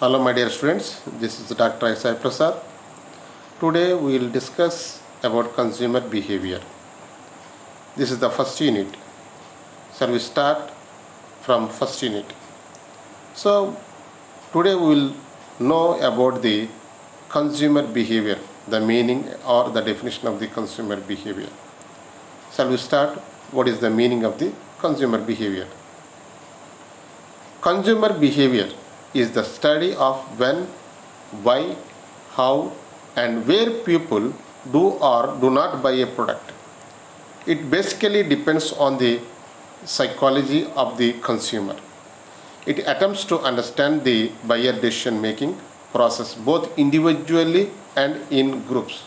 Hello my dear students, this is Dr. Isai Prasad. Today we will discuss about consumer behavior. This is the first unit. So we start from first unit. So today we will know about the consumer behavior, the meaning or the definition of the consumer behavior. Shall we start? What is the meaning of the consumer behavior? Consumer behavior is the study of when, why, how and where people do or do not buy a product. It basically depends on the psychology of the consumer. It attempts to understand the buyer decision making process both individually and in groups.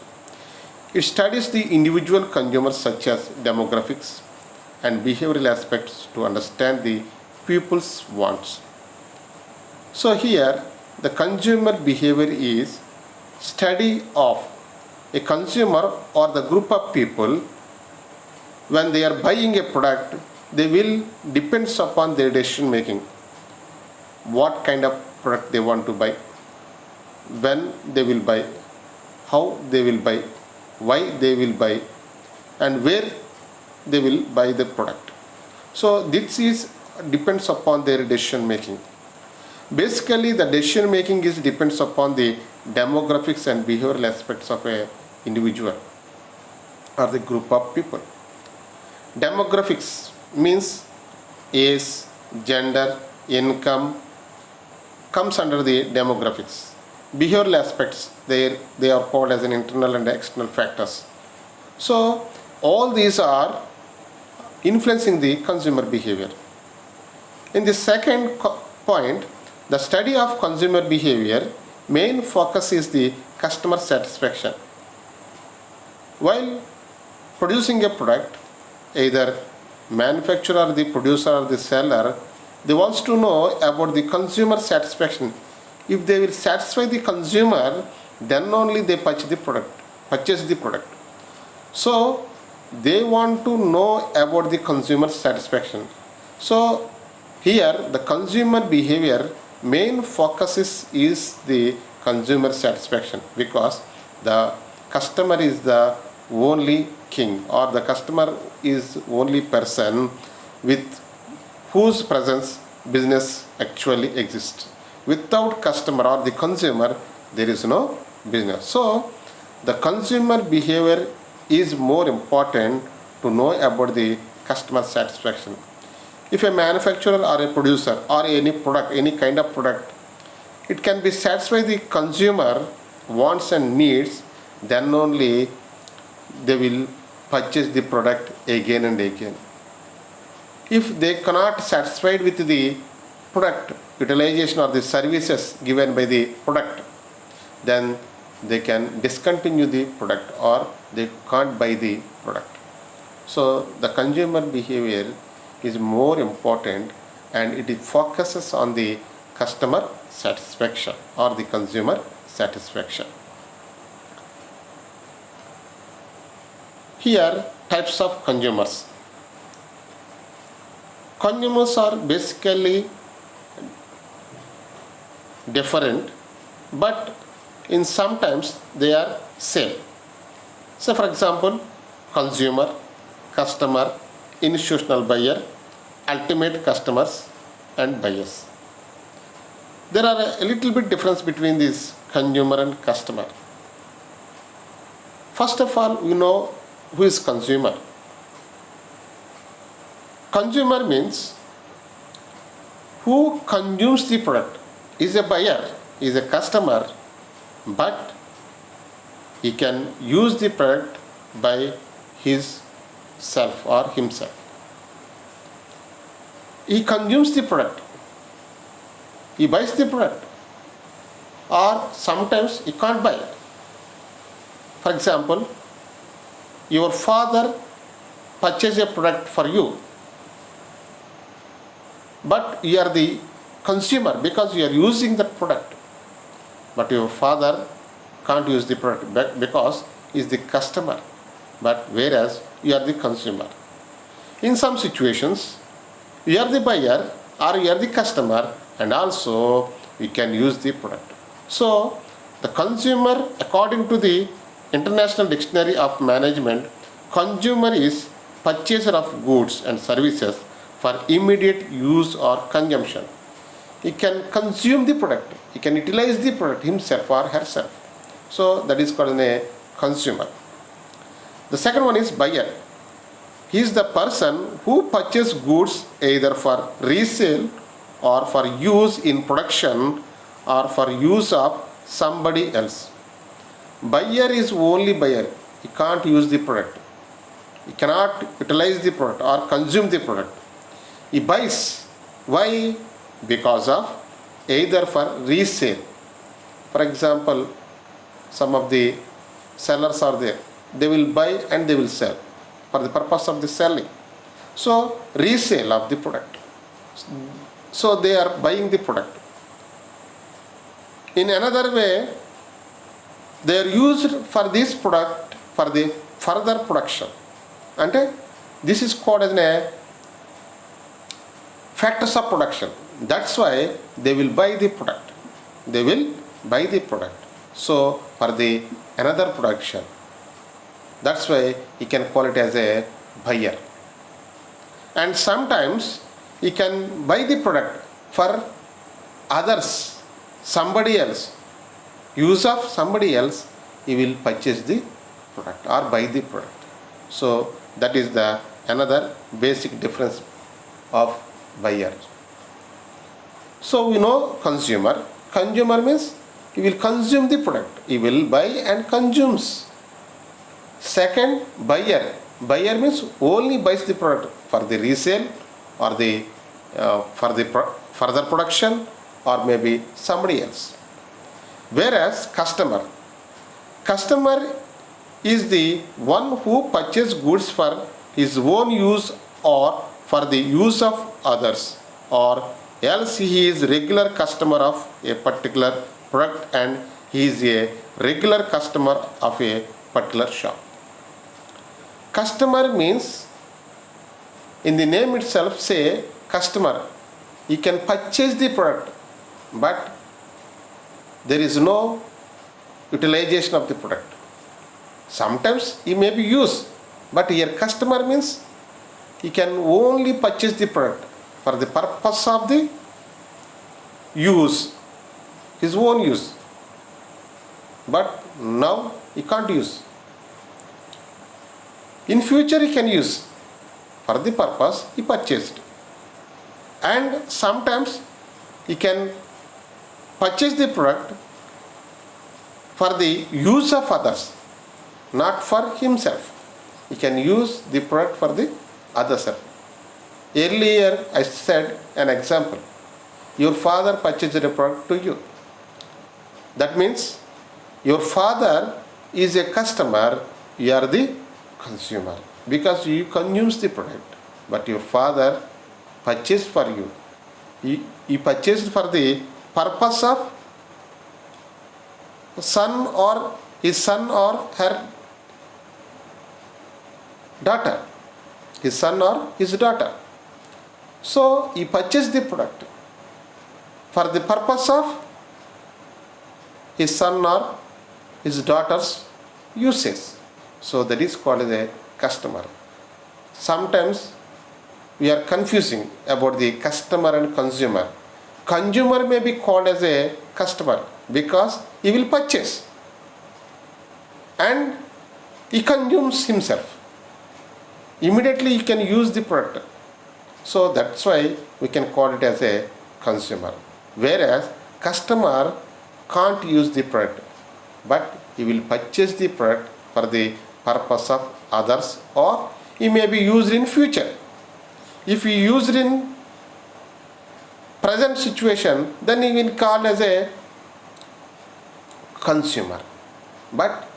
It studies the individual consumers such as demographics and behavioral aspects to understand the people's wants. So here the consumer behavior is study of a consumer or the group of people. When they are buying a product, they will depends upon their decision making. What kind of product they want to buy, when they will buy, how they will buy, why they will buy, and where they will buy the product. So this is depends upon their decision making. Basically, the decision making is depends upon the demographics and behavioral aspects of a individual or the group of people. Demographics means age, gender, income comes under the demographics. Behavioral aspects, they are called as an internal and external factors. So all these are influencing the consumer behavior. In the second point, the study of consumer behavior, main focus is the customer satisfaction. While producing a product, either manufacturer, the producer or the seller, they wants to know about the consumer satisfaction. If they will satisfy the consumer, then only they purchase the product. So they want to know about the consumer satisfaction. So here the consumer behavior main focus is the consumer satisfaction, because the customer is the only king, or the customer is only person with whose presence business actually exists. Without customer or the consumer, there is no business. So the consumer behavior is more important to know about the customer satisfaction. If a manufacturer or a producer or any product, any kind of product, it can be satisfy the consumer wants and needs, then only they will purchase the product again and again. If they cannot satisfied with the product utilization or the services given by the product, then they can discontinue the product or they can't buy the product. So the consumer behavior is more important, and it focuses on the customer satisfaction or the consumer satisfaction. Here, types of consumers. Consumers are basically different, but in sometimes they are same. So for example, consumer, customer, institutional buyer, ultimate customers and buyers. There are a little bit difference between these consumer and customer. First of all, we know who is consumer. Consumer means who consumes the product. Is a buyer, is a customer, but he can use the product by his self or himself. He consumes the product, he buys the product, or sometimes he can't buy it. For example, your father purchases a product for you, but you are the consumer because you are using that product, but your father can't use the product because he is the customer, but whereas you are the consumer. In some situations, you are the buyer or you are the customer, and also we can use the product. So the consumer, according to the International Dictionary of Management, consumer is purchaser of goods and services for immediate use or consumption. He can consume the product, he can utilize the product himself or herself. So that is called a consumer. The second one is buyer. He is the person who purchases goods either for resale or for use in production or for use of somebody else. Buyer is only buyer. He can't use the product. He cannot utilize the product or consume the product. He buys. Why? Because of either for resale. For example, some of the sellers are there. They will buy and they will sell for the purpose of the selling. So resale of the product. So they are buying the product. In another way, they are used for this product for the further production. And this is called as a factors of production. That's why they will buy the product. They will buy the product. So for the another production. That's why he can call it as a buyer. And sometimes he can buy the product for others, somebody else. Use of somebody else, he will purchase the product or buy the product. So that is the another basic difference of buyer. So we know consumer. Consumer means he will consume the product. He will buy and consumes. Second, buyer. Buyer means only buys the product for the resale or the for the further production or maybe somebody else. Whereas customer. Customer is the one who purchases goods for his own use or for the use of others, or else he is regular customer of a particular product and he is a regular customer of a particular shop. Customer means, in the name itself say customer, he can purchase the product but there is no utilization of the product. Sometimes he may be used, but here customer means he can only purchase the product for the purpose of the use, his own use. But now he can't use. In future he can use for the purpose he purchased. And sometimes he can purchase the product for the use of others, not for himself. He can use the product for the others. Earlier I said an example. Your father purchased a product to you. That means your father is a customer, you are the consumer, because you consumes the product. But your father purchased for you. He purchased for the purpose of son or his son or her daughter. His son or his daughter. So he purchased the product for the purpose of his son or his daughter's uses. So that is called as a customer. Sometimes we are confusing about the customer and consumer. Consumer may be called as a customer because he will purchase and he consumes himself. Immediately he can use the product. So that's why we can call it as a consumer. Whereas customer can't use the product, but he will purchase the product for the purpose of others, or he may be used in future. If he used in present situation, then he will call as a consumer, but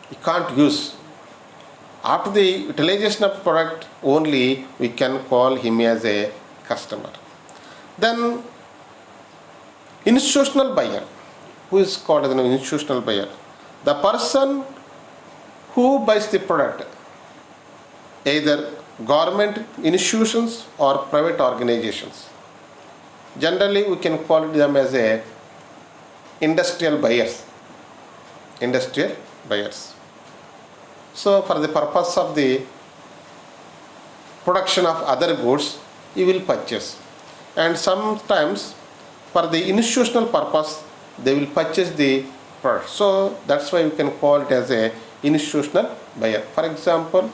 he can't use. After the utilization of product only we can call him as a customer. Then institutional buyer. Who is called as an institutional buyer? The person who buys the product, either government institutions or private organizations. Generally, we can call them as a industrial buyers. Industrial buyers. So, for the purpose of the production of other goods, you will purchase. And sometimes, for the institutional purpose, they will purchase the product. So, that's why we can call it as a institutional buyer. For example,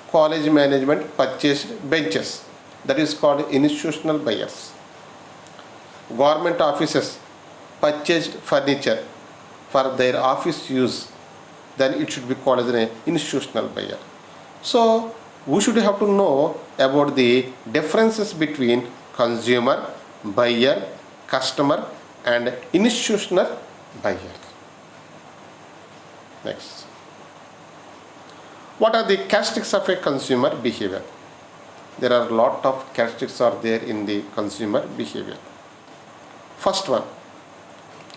college management purchased benches. That is called institutional buyers. Government offices purchased furniture for their office use. Then it should be called as an institutional buyer. So we should have to know about the differences between consumer, buyer, customer and institutional buyer. Next. What are the characteristics of a consumer behavior? There are a lot of characteristics are there in the consumer behavior. First one,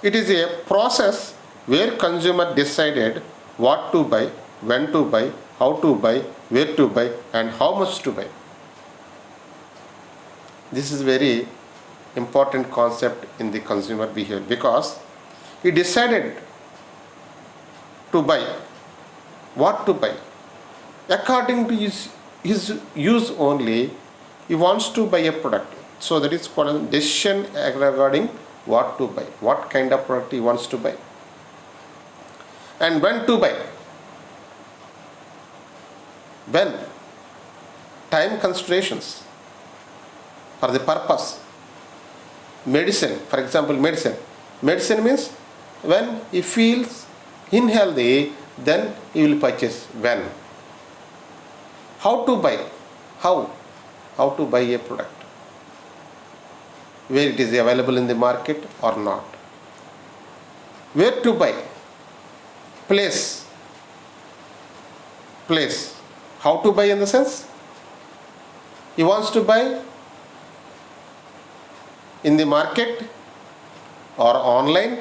it is a process where consumer decided what to buy, when to buy, how to buy, where to buy and how much to buy. This is very important concept in the consumer behavior because he decided to buy, what to buy. According to his use only, he wants to buy a product. So that is called a decision regarding what to buy, what kind of product he wants to buy. And when to buy. When? Time considerations for the purpose. Medicine, for example, medicine. Medicine means when he feels unhealthy, then he will purchase. When? How to buy? How? How to buy a product? Where it is available in the market or not? Where to buy? Place. Place. How to buy in the sense? He wants to buy in the market or online,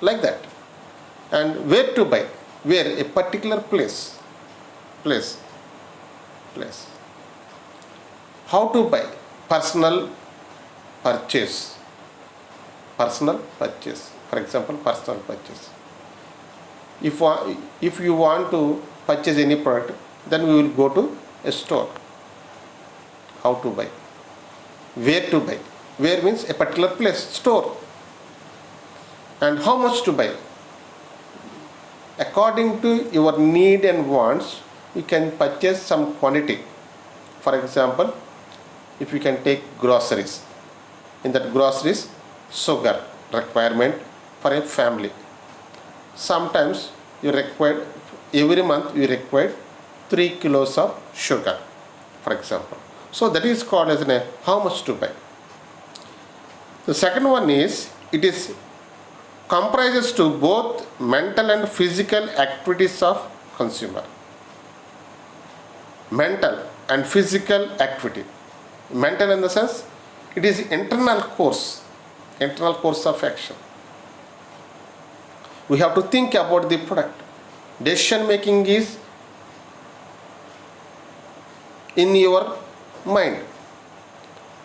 like that. And where to buy? Where? A particular place. Place. Place. How to buy? Personal purchase. Personal purchase. For example, personal purchase. If you want to purchase any product, then we will go to a store. How to buy? Where to buy? Where means a particular place, store. And how much to buy? According to your need and wants, you can purchase some quantity. For example, if you can take groceries. In that groceries, sugar requirement for a family. Sometimes you require, every month you require 3 kilos of sugar, for example. So that is called as how much to buy. The second one is, it is comprises to both mental and physical activities of consumer. Mental and physical activity. Mental in the sense, it is internal course of action. We have to think about the product. Decision making is in your mind.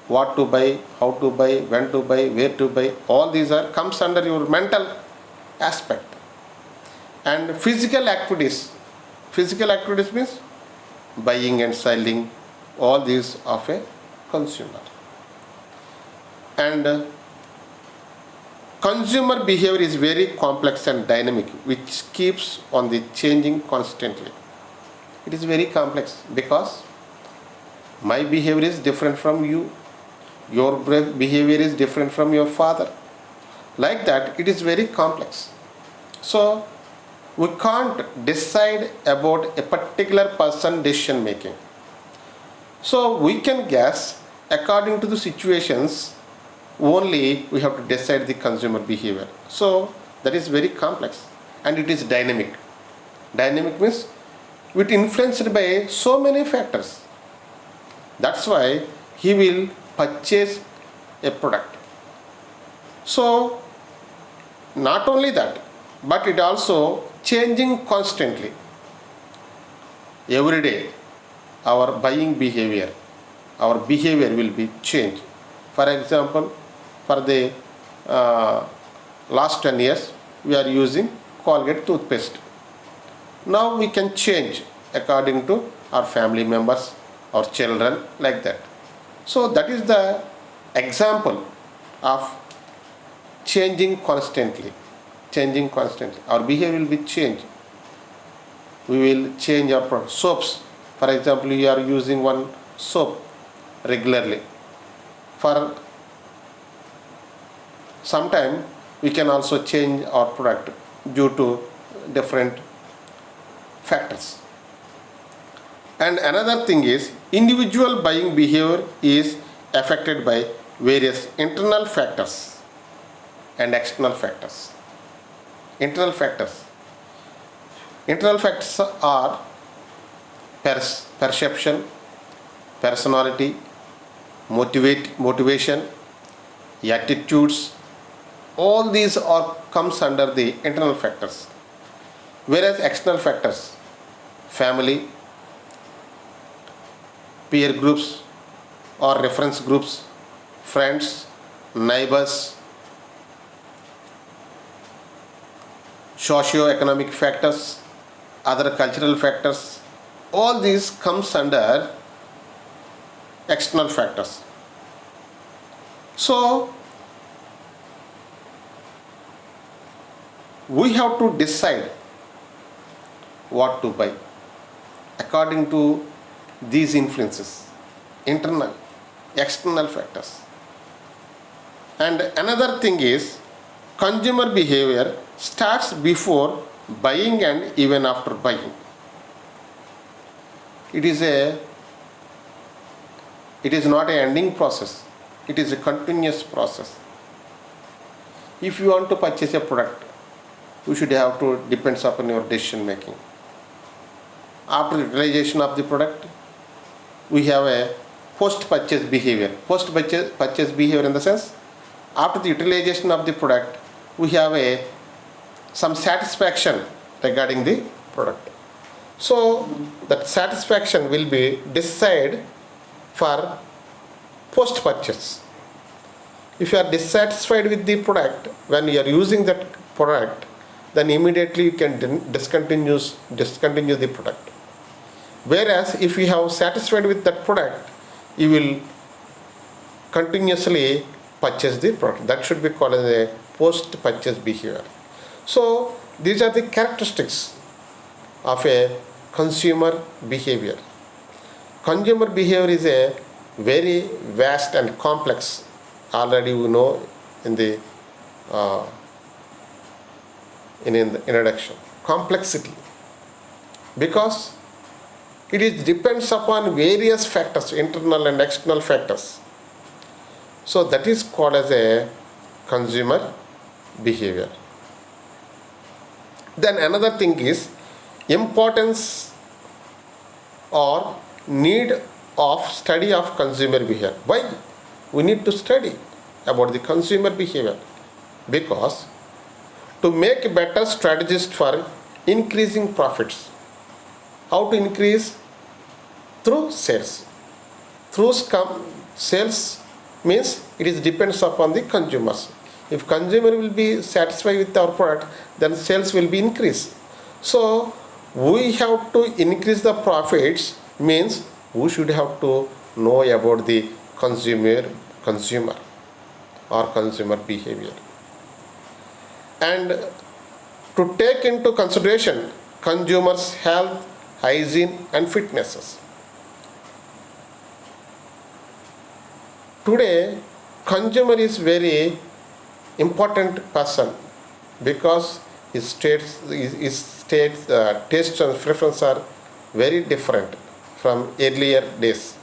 What to buy, how to buy, when to buy, where to buy, all these comes under your mental aspect. And physical activities means buying and selling, all these of a consumer. And consumer behavior is very complex and dynamic, which keeps on the changing constantly. It is very complex because my behavior is different from you. Your behavior is different from your father. Like that, it is very complex. So, we can't decide about a particular person decision making. So, we can guess according to the situations, only we have to decide the consumer behavior. So, that is very complex and it is dynamic. Dynamic means it influenced by so many factors. That's why he will purchase a product. So, not only that, but it also changing constantly. Every day, our buying behavior, our behavior will be changed. For example, for the last 10 years, we are using Colgate toothpaste. Now we can change according to our family members, our children, like that. So that is the example of changing constantly. Changing constantly. Our behavior will be changed. We will change our soaps. For example, you are using one soap regularly. For some time, we can also change our product due to different factors. And another thing is individual buying behavior is affected by various internal factors and external factors. Internal factors. Internal factors are perception, personality, motivation, attitudes. All these are comes under the internal factors. Whereas external factors, family, peer groups or reference groups, friends, neighbors, socio-economic factors, other cultural factors, all these comes under external factors. So we have to decide what to buy according to these influences, internal, external factors. And another thing is consumer behavior starts before buying and even after buying. It is not an ending process. It is a continuous process. If you want to purchase a product, you should have to depends upon your decision making. After utilization of the product, we have a post-purchase behavior. Post-purchase behavior in the sense, after the utilization of the product, we have some satisfaction regarding the product. So that satisfaction will be decided for post-purchase. If you are dissatisfied with the product when you are using that product, then immediately you can discontinue the product. Whereas if you have satisfied with that product, you will continuously purchase the product. That should be called as a post-purchase behavior. So these are the characteristics of a consumer behavior. Consumer behavior is a very vast and complex. Already we know in the in the introduction. Complexity, because it depends upon various factors, internal and external factors. So that is called as a consumer behavior. Then another thing is importance or need of study of consumer behavior. Why we need to study about the consumer behavior? Because to make better strategies for increasing profits. How to increase? Through sales. Through sales means it is depends upon the consumers. If consumer will be satisfied with our product, then sales will be increased. So we have to increase the profits, means we should have to know about the consumer or consumer behavior, and to take into consideration consumers' health, hygiene and fitnesses. Today, consumer is very important person because his tastes and preferences are very different from earlier days.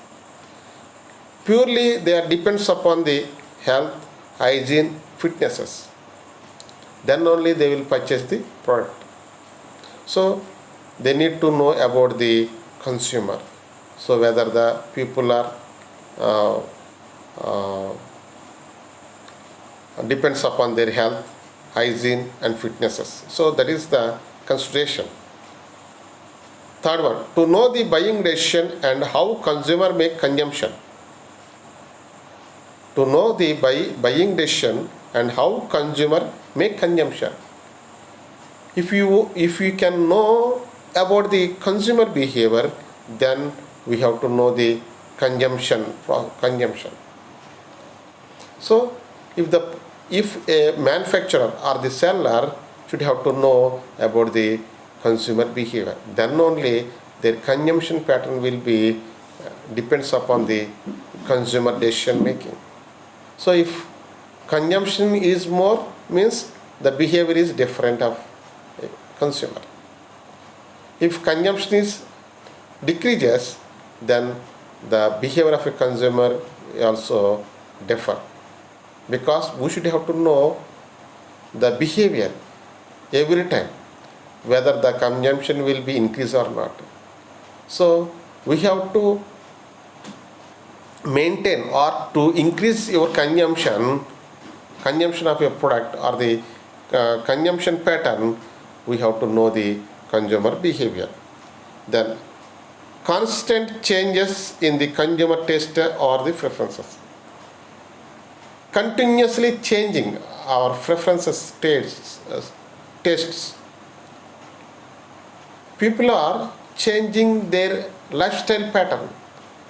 Purely they are depends upon the health, hygiene, fitnesses. Then only they will purchase the product. So they need to know about the consumer. So whether the people are depends upon their health, hygiene and fitnesses. So that is the consideration. Third one, to know the buying decision and how consumer make consumption. to know the buying decision and how consumer make consumption. If you can know about the consumer behavior, then we have to know the consumption. So if a manufacturer or the seller should have to know about the consumer behavior, then only their consumption pattern will be depends upon the consumer decision making. So if consumption is more, means the behavior is different of a consumer. If consumption is decreases, then the behavior of a consumer also differ, because we should have to know the behavior every time, whether the consumption will be increased or not. So we have to maintain or to increase your consumption of your product or the consumption pattern. We have to know the consumer behavior. Then constant changes in the consumer taste or the preferences. Continuously changing our preferences, tastes. People are changing their lifestyle pattern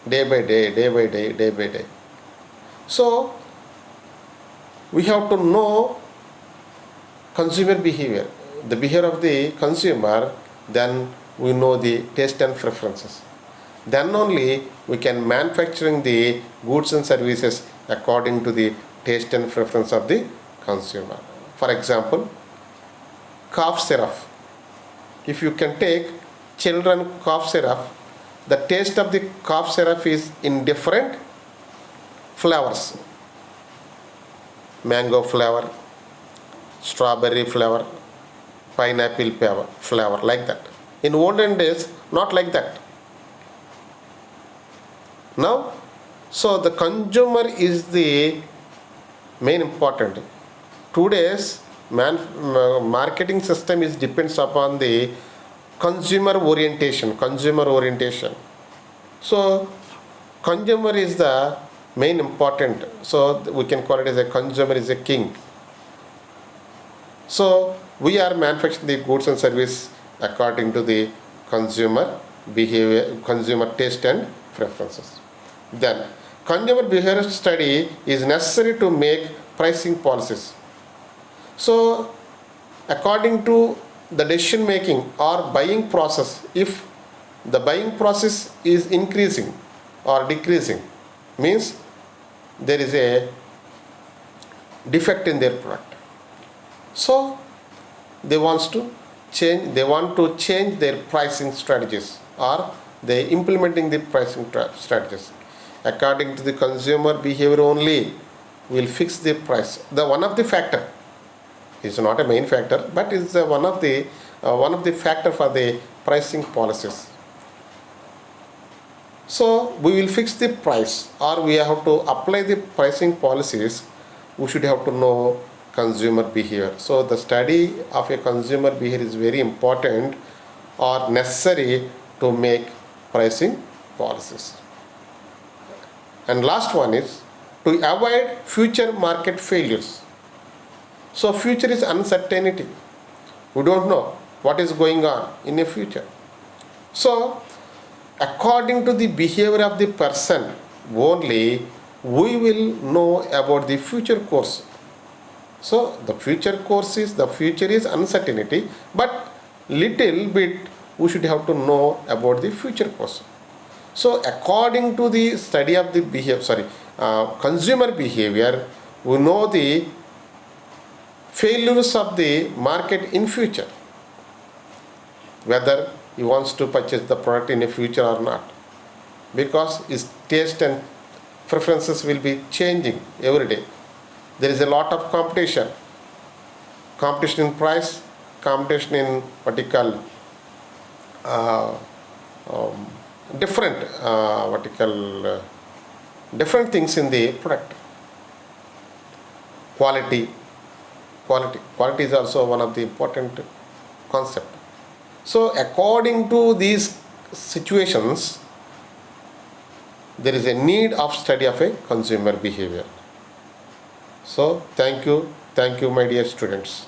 day by day. So we have to know consumer behavior, the behavior of the consumer, then we know the taste and preferences. Then only we can manufacturing the goods and services according to the taste and preference of the consumer. For example, cough syrup. If you can take children cough syrup, the taste of the cough syrup is in different flavors. Mango flavor, strawberry flavor, pineapple flavor, like that. In olden days, not like that. Now, so the consumer is the main important. Today's marketing system is depends upon the consumer orientation. So consumer is the main important. So we can call it as a consumer is a king. So we are manufacturing the goods and service according to the consumer behavior, consumer taste and preferences. Then consumer behavior study is necessary to make pricing policies. So according to the decision making or buying process, if the buying process is increasing or decreasing, means there is a defect in their product. So they want to change their pricing strategies, or they implementing the pricing strategies according to the consumer behavior only. Will fix the price. The one of the factor is not a main factor, but is one of the factor for the pricing policies. So we will fix the price, or we have to apply the pricing policies. We should have to know consumer behavior. So the study of a consumer behavior is very important or necessary to make pricing policies. And last one is to avoid future market failures. So future is uncertainty. We don't know what is going on in the future. So according to the behavior of the person only, we will know about the future course. So the future is uncertainty, but little bit we should have to know about the future course. So according to the study of the consumer behavior, we know the failures of the market in future, whether he wants to purchase the product in the future or not, because his taste and preferences will be changing every day. There is a lot of competition in price, competition in what you call different things in the product. Quality is also one of the important concept. So according to these situations, there is a need of study of a consumer behavior. So thank you my dear students.